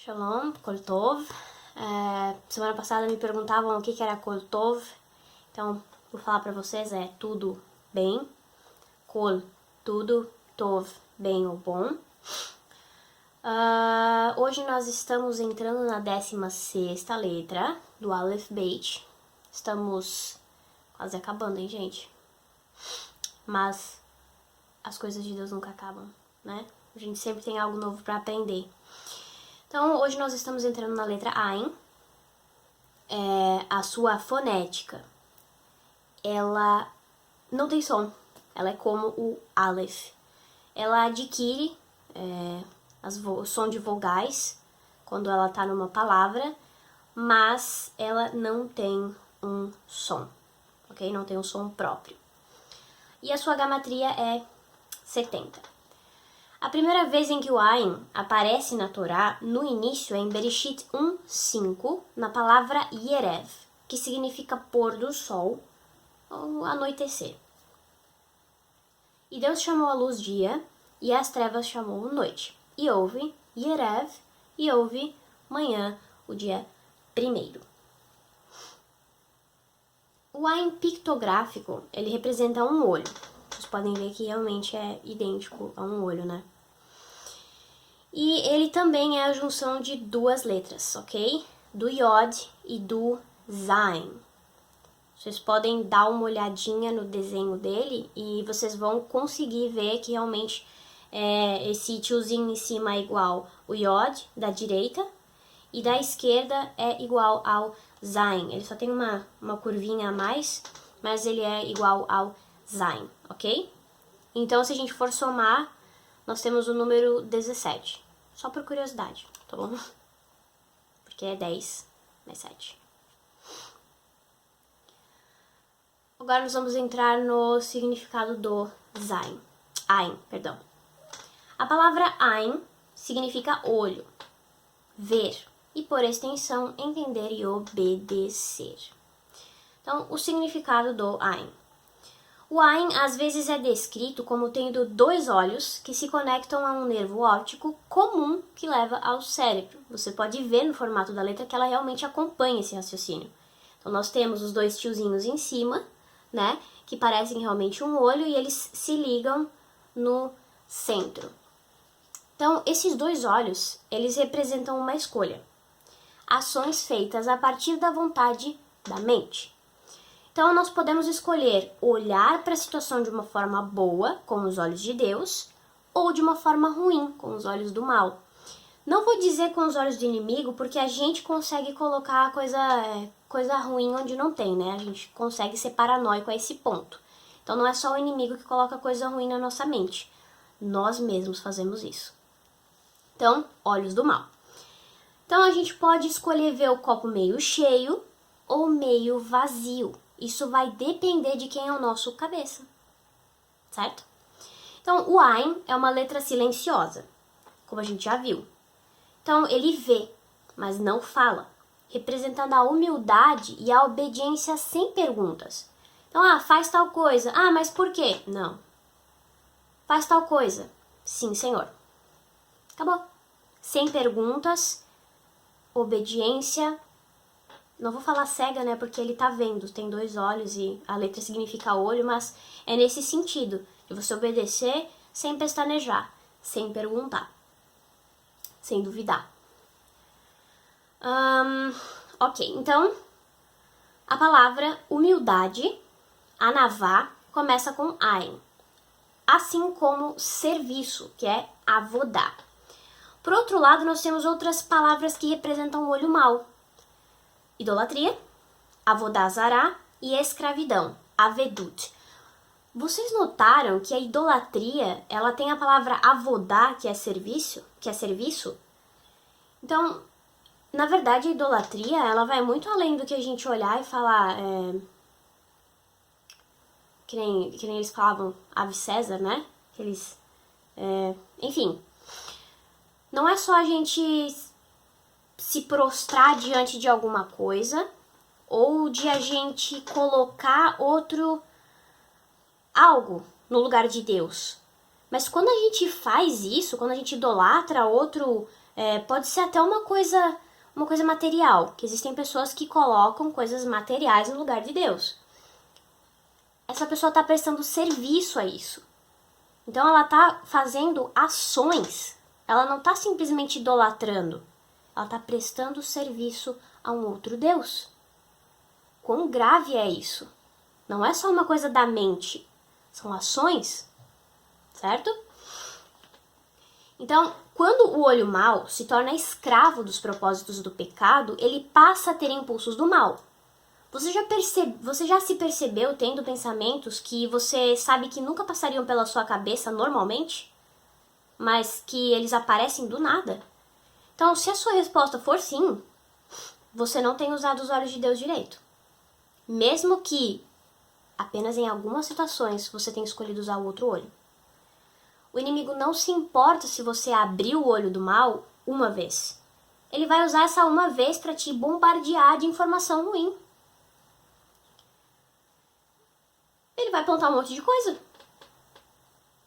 Shalom, Kol Tov. Semana passada me perguntavam o que era Kol Tov. Então, vou falar pra vocês, é tudo bem. Kol, tudo. Tov, bem ou bom. Hoje nós estamos entrando na 16ª letra do Aleph Beit. Estamos quase acabando, hein, gente? Mas as coisas de Deus nunca acabam, né? A gente sempre tem algo novo pra aprender. Então, hoje nós estamos entrando na letra Ain. A sua fonética, ela não tem som. Ela é como o Aleph. Ela adquire o som de vogais quando ela está numa palavra, mas ela não tem um som, ok? Não tem um som próprio. E a sua gamatria é 70. A primeira vez em que o Ain aparece na Torá, no início, é em Bereshit 1:5, na palavra Yerev, que significa pôr do sol ou anoitecer. E Deus chamou a luz dia e as trevas chamou noite. E houve Yerev e houve manhã, o dia primeiro. O Ain pictográfico, ele representa um olho. Vocês podem ver que realmente é idêntico a um olho, né? E ele também é a junção de duas letras, ok? Do Yod e do Zain. Vocês podem dar uma olhadinha no desenho dele e vocês vão conseguir ver que realmente esse tiozinho em cima é igual o Yod da direita e da esquerda é igual ao Zain. Ele só tem uma curvinha a mais, mas ele é igual ao Zain, ok? Então, se a gente for somar, nós temos o número 17. Só por curiosidade, tá bom? Porque é 10 mais 7. Agora nós vamos entrar no significado do Ain, perdão. A palavra Ain significa olho, ver e, por extensão, entender e obedecer. Então, o significado do Ain. O Ain às vezes é descrito como tendo dois olhos que se conectam a um nervo óptico comum que leva ao cérebro. Você pode ver no formato da letra que ela realmente acompanha esse raciocínio. Então nós temos os dois tiozinhos em cima, né, que parecem realmente um olho e eles se ligam no centro. Então esses dois olhos, eles representam uma escolha. Ações feitas a partir da vontade da mente. Então, nós podemos escolher olhar para a situação de uma forma boa, com os olhos de Deus, ou de uma forma ruim, com os olhos do mal. Não vou dizer com os olhos do inimigo, porque a gente consegue colocar coisa ruim onde não tem, né? A gente consegue ser paranoico a esse ponto. Então, não é só o inimigo que coloca coisa ruim na nossa mente. Nós mesmos fazemos isso. Então, olhos do mal. Então, a gente pode escolher ver o copo meio cheio ou meio vazio. Isso vai depender de quem é o nosso cabeça, certo? Então, o Ain é uma letra silenciosa, como a gente já viu. Então, ele vê, mas não fala, representando a humildade e a obediência sem perguntas. Então, faz tal coisa. Mas por quê? Não. Faz tal coisa. Sim, Senhor. Acabou. Sem perguntas, obediência. Não vou falar cega, né, porque ele tá vendo, tem dois olhos e a letra significa olho, mas é nesse sentido, de você obedecer sem pestanejar, sem perguntar, sem duvidar. Ok, então, a palavra humildade, anavá, começa com Ain, assim como serviço, que é avodá. Por outro lado, nós temos outras palavras que representam o olho mau. Idolatria, avodá zará e escravidão, avedut. Vocês notaram que a idolatria, ela tem a palavra avodá, que é serviço? Então, na verdade, a idolatria, ela vai muito além do que a gente olhar e falar, que nem eles falavam, ave César, né? Enfim, não é só a gente se prostrar diante de alguma coisa, ou de a gente colocar algo no lugar de Deus. Mas quando a gente faz isso, quando a gente idolatra outro Pode ser até uma coisa material, que existem pessoas que colocam coisas materiais no lugar de Deus. Essa pessoa está prestando serviço a isso. Então ela está fazendo ações. Ela não está simplesmente idolatrando. Ela está prestando serviço a um outro Deus. Quão grave é isso? Não é só uma coisa da mente. São ações, certo? Então, quando o olho mau se torna escravo dos propósitos do pecado, ele passa a ter impulsos do mal. Você já se percebeu tendo pensamentos que você sabe que nunca passariam pela sua cabeça normalmente, mas que eles aparecem do nada? Então, se a sua resposta for sim, você não tem usado os olhos de Deus direito. Mesmo que apenas em algumas situações você tenha escolhido usar o outro olho. O inimigo não se importa se você abriu o olho do mal uma vez. Ele vai usar essa uma vez para te bombardear de informação ruim. Ele vai plantar um monte de coisa.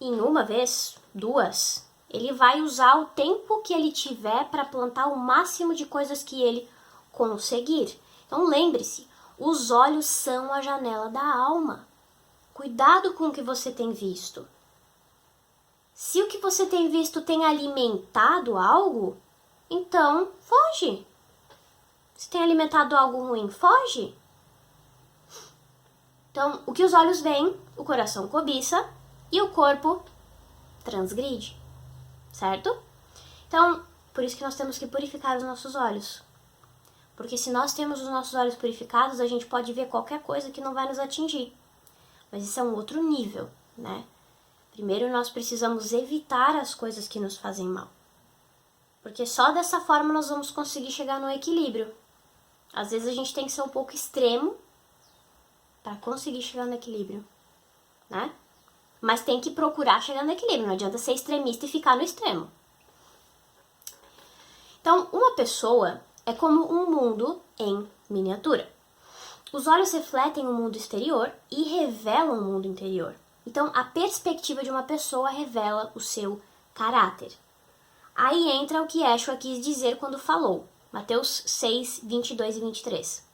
Em uma vez, duas, ele vai usar o tempo que ele tiver para plantar o máximo de coisas que ele conseguir. Então lembre-se, os olhos são a janela da alma. Cuidado com o que você tem visto. Se o que você tem visto tem alimentado algo, então foge. Se tem alimentado algo ruim, foge. Então, o que os olhos veem, o coração cobiça e o corpo transgride, certo? Então, por isso que nós temos que purificar os nossos olhos. Porque se nós temos os nossos olhos purificados, a gente pode ver qualquer coisa que não vai nos atingir. Mas isso é um outro nível, né? Primeiro nós precisamos evitar as coisas que nos fazem mal. Porque só dessa forma nós vamos conseguir chegar no equilíbrio. Às vezes a gente tem que ser um pouco extremo para conseguir chegar no equilíbrio, né? Mas tem que procurar chegar no equilíbrio, não adianta ser extremista e ficar no extremo. Então, uma pessoa é como um mundo em miniatura. Os olhos refletem o mundo exterior e revelam o mundo interior. Então, a perspectiva de uma pessoa revela o seu caráter. Aí entra o que Yeshua quis dizer quando falou, Mateus 6, 22 e 23.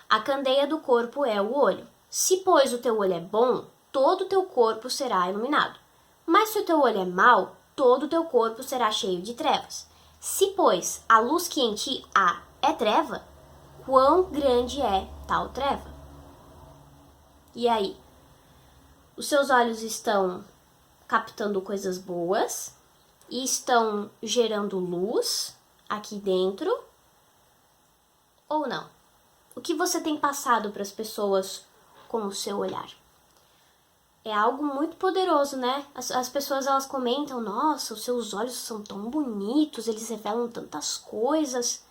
A candeia do corpo é o olho. Se, pois, o teu olho é bom, todo o teu corpo será iluminado. Mas se o teu olho é mau, todo o teu corpo será cheio de trevas. Se, pois, a luz que em ti há é treva, quão grande é tal treva? E aí? Os seus olhos estão captando coisas boas e estão gerando luz aqui dentro ou não? O que você tem passado para as pessoas com o seu olhar? É algo muito poderoso, né? As pessoas, elas comentam, nossa, os seus olhos são tão bonitos, eles revelam tantas coisas.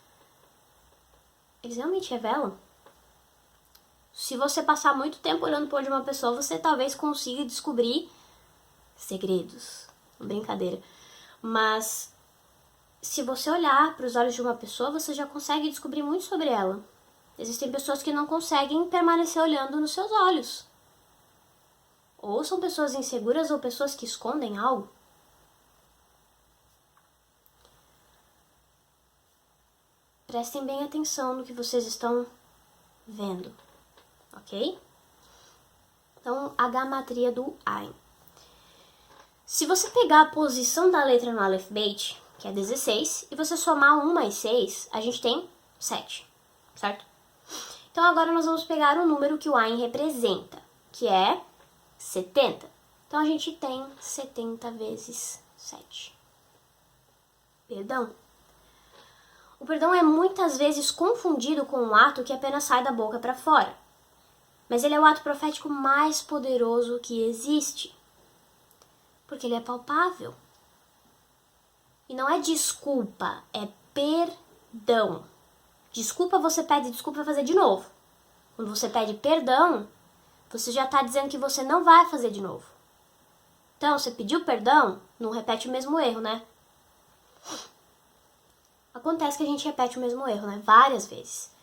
Eles realmente revelam? Se você passar muito tempo olhando para o olho de uma pessoa, você talvez consiga descobrir segredos. Brincadeira. Mas se você olhar para os olhos de uma pessoa, você já consegue descobrir muito sobre ela. Existem pessoas que não conseguem permanecer olhando nos seus olhos. Ou são pessoas inseguras ou pessoas que escondem algo. Prestem bem atenção no que vocês estão vendo. Ok? Então, a gamatria do Ain. Se você pegar a posição da letra no Aleph Bet, que é 16, e você somar 1 mais 6, a gente tem 7, certo? Então, agora nós vamos pegar o número que o Ain representa, que é 70. Então, a gente tem 70 vezes 7. Perdão. O perdão é muitas vezes confundido com um ato que apenas sai da boca para fora. Mas ele é o ato profético mais poderoso que existe. Porque ele é palpável. E não é desculpa, é perdão. Desculpa, você pede desculpa para fazer de novo. Quando você pede perdão, você já está dizendo que você não vai fazer de novo. Então, você pediu perdão, não repete o mesmo erro, né? Acontece que a gente repete o mesmo erro, né? Várias vezes.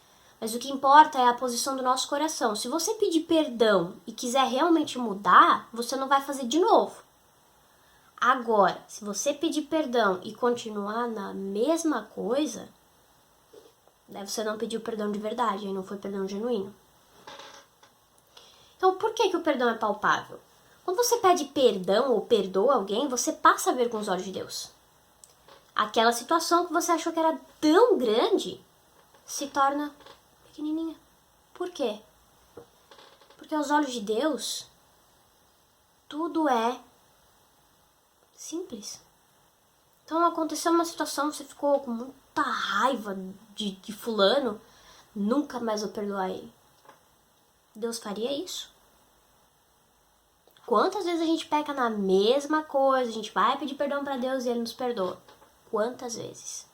Mas o que importa é a posição do nosso coração. Se você pedir perdão e quiser realmente mudar, você não vai fazer de novo. Agora, se você pedir perdão e continuar na mesma coisa, daí você não pediu perdão de verdade, aí não foi perdão genuíno. Então, por que o perdão é palpável? Quando você pede perdão ou perdoa alguém, você passa a ver com os olhos de Deus. Aquela situação que você achou que era tão grande se torna pequenininha. Por quê? Porque aos olhos de Deus, tudo é simples. Então aconteceu uma situação, você ficou com muita raiva de fulano, nunca mais vou perdoar ele. Deus faria isso? Quantas vezes a gente peca na mesma coisa, a gente vai pedir perdão para Deus e Ele nos perdoa? Quantas vezes?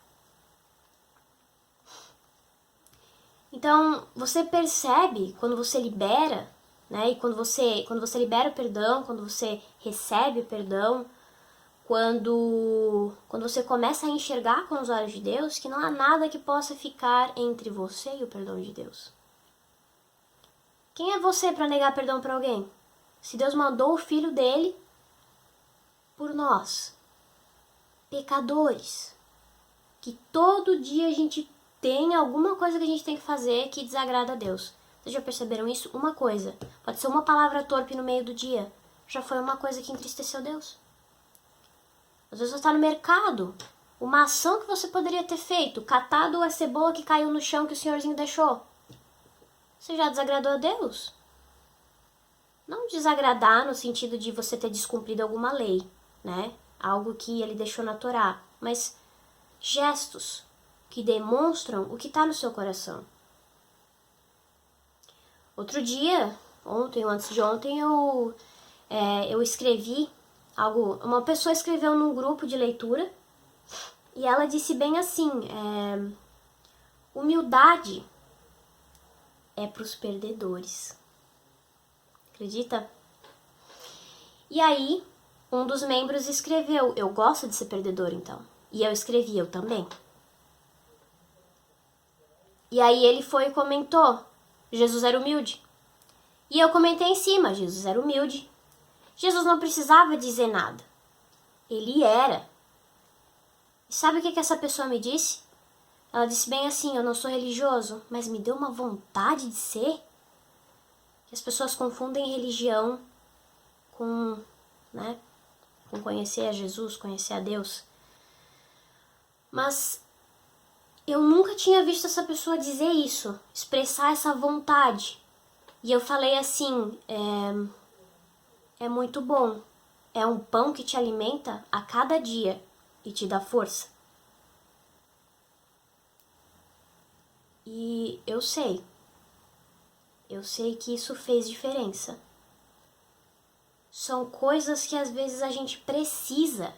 Então, você percebe quando você libera, né? E quando você libera o perdão, quando você recebe o perdão, quando você começa a enxergar com os olhos de Deus, que não há nada que possa ficar entre você e o perdão de Deus. Quem é você para negar perdão para alguém? Se Deus mandou o Filho dele por nós, pecadores, que todo dia a gente tem alguma coisa que a gente tem que fazer que desagrada a Deus. Vocês já perceberam isso? Uma coisa. Pode ser uma palavra torpe no meio do dia. Já foi uma coisa que entristeceu Deus. Às vezes você está no mercado. Uma ação que você poderia ter feito. Catado a cebola que caiu no chão que o senhorzinho deixou. Você já desagradou a Deus? Não desagradar no sentido de você ter descumprido alguma lei, né? Algo que ele deixou na Torá. Mas gestos que demonstram o que está no seu coração. Outro dia, ontem ou antes de ontem, eu escrevi algo. Uma pessoa escreveu num grupo de leitura e ela disse bem assim: humildade é para os perdedores. Acredita? E aí, um dos membros escreveu: eu gosto de ser perdedor, então. E eu escrevi: eu também. E aí ele foi e comentou: Jesus era humilde. E eu comentei em cima: Jesus era humilde. Jesus não precisava dizer nada. Ele era. E sabe o que essa pessoa me disse? Ela disse bem assim: eu não sou religioso, mas me deu uma vontade de ser. Que as pessoas confundem religião com, né, com conhecer a Jesus, conhecer a Deus. Mas eu nunca tinha visto essa pessoa dizer isso, expressar essa vontade. E eu falei assim: é muito bom. É um pão que te alimenta a cada dia e te dá força. E eu sei que isso fez diferença. São coisas que às vezes a gente precisa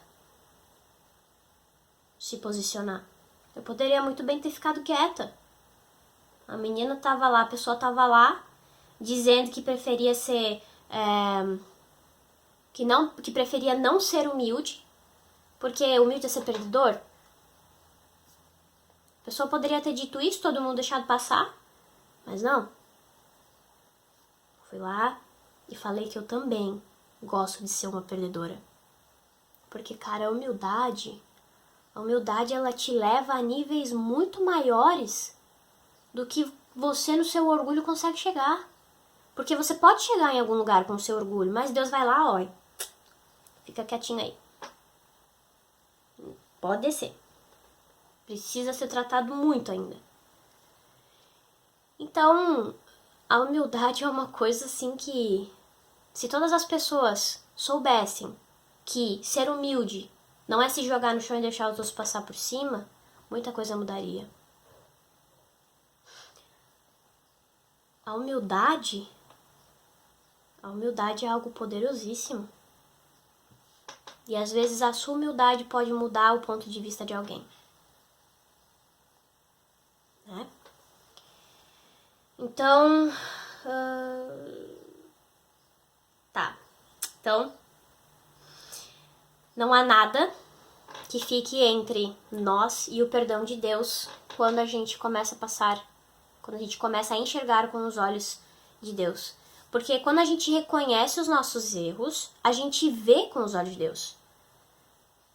se posicionar. Eu poderia muito bem ter ficado quieta. A menina tava lá, a pessoa tava lá, dizendo que preferia ser... que preferia não ser humilde, porque humilde é ser perdedor. A pessoa poderia ter dito isso, todo mundo deixado passar, mas não. Fui lá e falei que eu também gosto de ser uma perdedora. Porque, cara, a humildade ela te leva a níveis muito maiores do que você no seu orgulho consegue chegar. Porque você pode chegar em algum lugar com o seu orgulho, mas Deus vai lá, ó, fica quietinho aí. Pode descer. Precisa ser tratado muito ainda. Então, a humildade é uma coisa assim que, se todas as pessoas soubessem que ser humilde não é se jogar no chão e deixar os outros passar por cima, muita coisa mudaria. A humildade é algo poderosíssimo. E às vezes a sua humildade pode mudar o ponto de vista de alguém. Né? Então, tá. Então, não há nada que fique entre nós e o perdão de Deus quando a gente começa a enxergar com os olhos de Deus. Porque quando a gente reconhece os nossos erros, a gente vê com os olhos de Deus.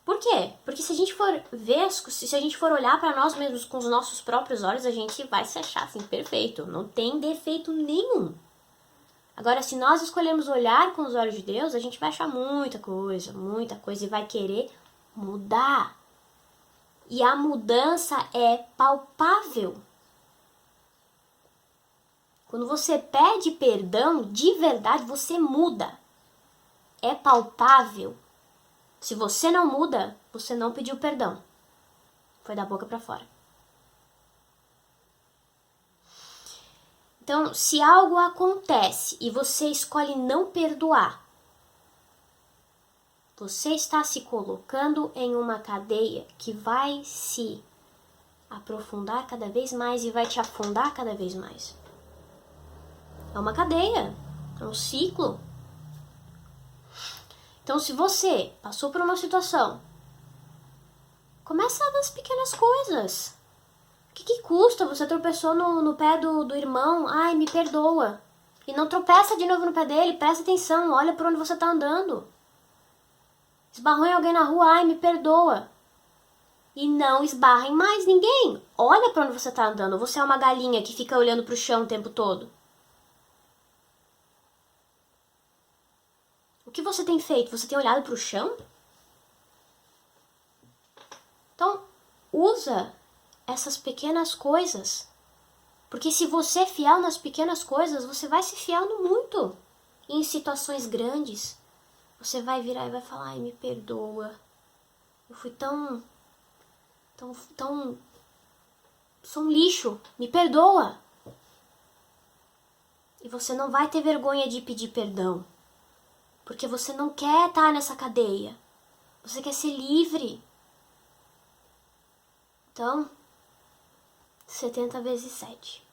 Por quê? Porque se a gente for ver, se a gente for olhar para nós mesmos com os nossos próprios olhos, a gente vai se achar assim, perfeito. Não tem defeito nenhum. Agora, se nós escolhermos olhar com os olhos de Deus, a gente vai achar muita coisa e vai querer mudar. E a mudança é palpável. Quando você pede perdão, de verdade, você muda. É palpável. Se você não muda, você não pediu perdão. Foi da boca para fora. Então, se algo acontece e você escolhe não perdoar, você está se colocando em uma cadeia que vai se aprofundar cada vez mais e vai te afundar cada vez mais. É uma cadeia, é um ciclo. Então, se você passou por uma situação, começa das pequenas coisas. O que custa? Você tropeçou no pé do irmão, ai, me perdoa. E não tropeça de novo no pé dele, presta atenção, olha por onde você está andando. Esbarrou em alguém na rua, ai, me perdoa. E não esbarra em mais ninguém. Olha para onde você está andando. Você é uma galinha que fica olhando para o chão o tempo todo. O que você tem feito? Você tem olhado para o chão? Então, usa essas pequenas coisas. Porque se você é fiel nas pequenas coisas, você vai se fiando muito. E em situações grandes, você vai virar e vai falar, ai, me perdoa. Eu fui tão... Sou um lixo, me perdoa. E você não vai ter vergonha de pedir perdão. Porque você não quer estar nessa cadeia. Você quer ser livre. Então, 70 vezes 7.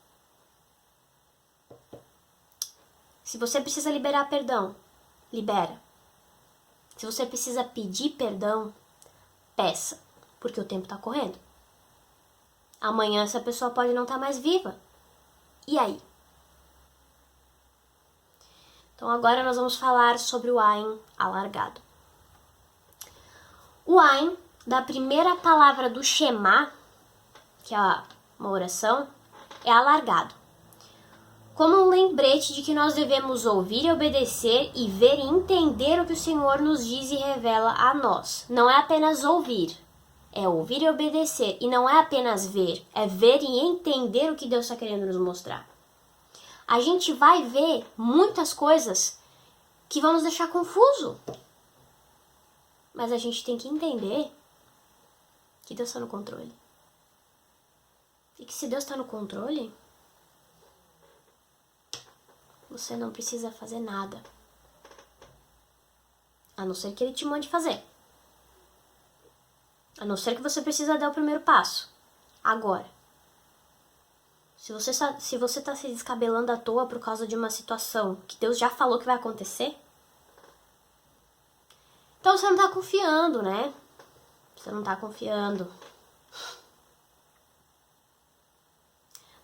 Se você precisa liberar perdão, libera. Se você precisa pedir perdão, peça. Porque o tempo está correndo. Amanhã essa pessoa pode não estar mais viva. E aí? Então agora nós vamos falar sobre o Ain alargado. O Ain, da primeira palavra do Shema, que é uma oração, é alargado. Como um lembrete de que nós devemos ouvir e obedecer e ver e entender o que o Senhor nos diz e revela a nós. Não é apenas ouvir, é ouvir e obedecer. E não é apenas ver, é ver e entender o que Deus está querendo nos mostrar. A gente vai ver muitas coisas que vão nos deixar confuso. Mas a gente tem que entender que Deus está no controle. E que se Deus está no controle, você não precisa fazer nada. A não ser que Ele te mande fazer. A não ser que você precisa dar o primeiro passo. Agora, se você está se descabelando à toa por causa de uma situação que Deus já falou que vai acontecer, então você não está confiando, né? Você não está confiando.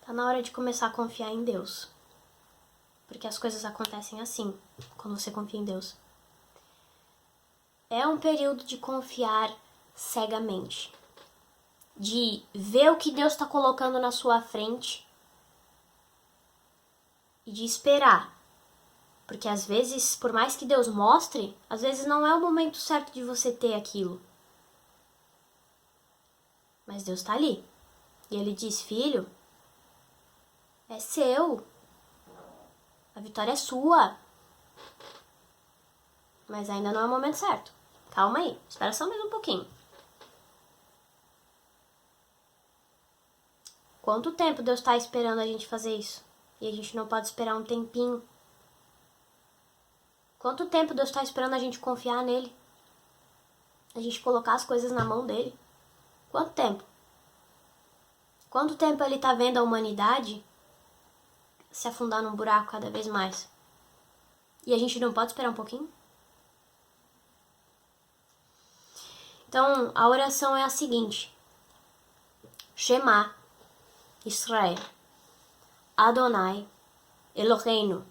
Tá na hora de começar a confiar em Deus. Porque as coisas acontecem assim, quando você confia em Deus. É um período de confiar cegamente. De ver o que Deus está colocando na sua frente e de esperar. Porque às vezes, por mais que Deus mostre, às vezes não é o momento certo de você ter aquilo. Mas Deus está ali. E Ele diz, filho, é seu. A vitória é sua. Mas ainda não é o momento certo. Calma aí, espera só mais um pouquinho. Quanto tempo Deus está esperando a gente fazer isso? E a gente não pode esperar um tempinho. Quanto tempo Deus está esperando a gente confiar nele? A gente colocar as coisas na mão dele? Quanto tempo? Quanto tempo Ele está vendo a humanidade se afundar num buraco cada vez mais? E a gente não pode esperar um pouquinho? Então, a oração é a seguinte. Shema Israel, Adonai, Eloheinu,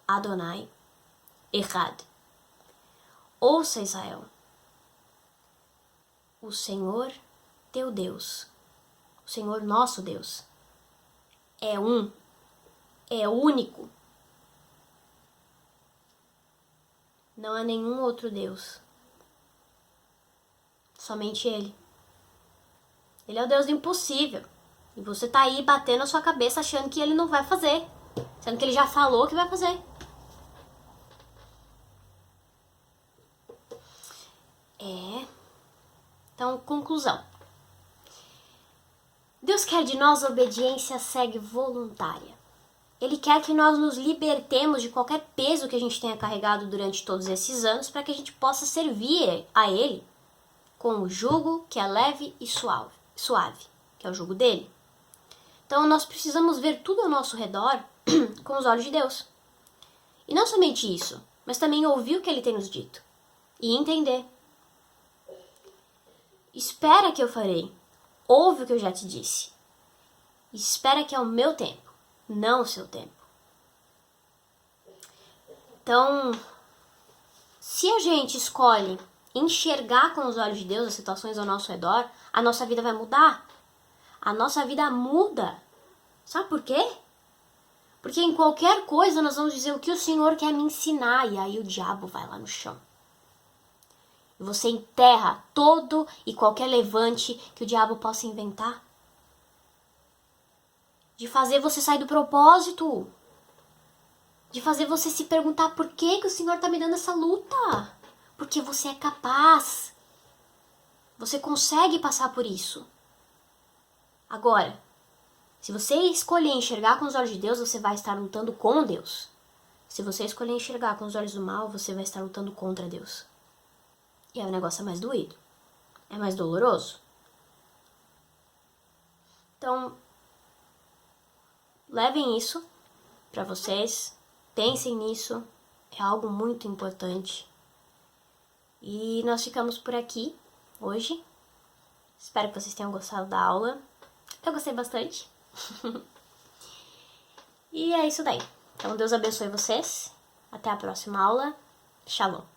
Adonai, Echad. Ouça, Israel. o Senhor teu Deus, o Senhor nosso Deus, é um, é único. Não há nenhum outro Deus. Somente Ele. Ele é o Deus do impossível. E você tá aí batendo a sua cabeça achando que Ele não vai fazer. Sendo que Ele já falou que vai fazer. Então, conclusão. Deus quer de nós obediência cega e voluntária. Ele quer que nós nos libertemos de qualquer peso que a gente tenha carregado durante todos esses anos para que a gente possa servir a Ele com o jugo que é leve e suave, que é o jugo dele. Então nós precisamos ver tudo ao nosso redor com os olhos de Deus. E não somente isso, mas também ouvir o que Ele tem nos dito e entender. Espera que eu farei. Ouve o que eu já te disse. Espera que é o meu tempo, não o seu tempo. Então, se a gente escolhe enxergar com os olhos de Deus as situações ao nosso redor, a nossa vida vai mudar. A nossa vida muda. Sabe por quê? Porque em qualquer coisa nós vamos dizer o que o Senhor quer me ensinar, e aí o diabo vai lá no chão. E você enterra todo e qualquer levante que o diabo possa inventar. De fazer você sair do propósito. De fazer você se perguntar por que o Senhor está me dando essa luta. Porque você é capaz. Você consegue passar por isso. Agora, se você escolher enxergar com os olhos de Deus, você vai estar lutando com Deus. Se você escolher enxergar com os olhos do mal, você vai estar lutando contra Deus. E aí o negócio é mais doído. É mais doloroso. Então, levem isso para vocês. Pensem nisso. É algo muito importante. E nós ficamos por aqui hoje. Espero que vocês tenham gostado da aula. Eu gostei bastante. E é isso daí. Então, Deus abençoe vocês. Até a próxima aula. Shalom.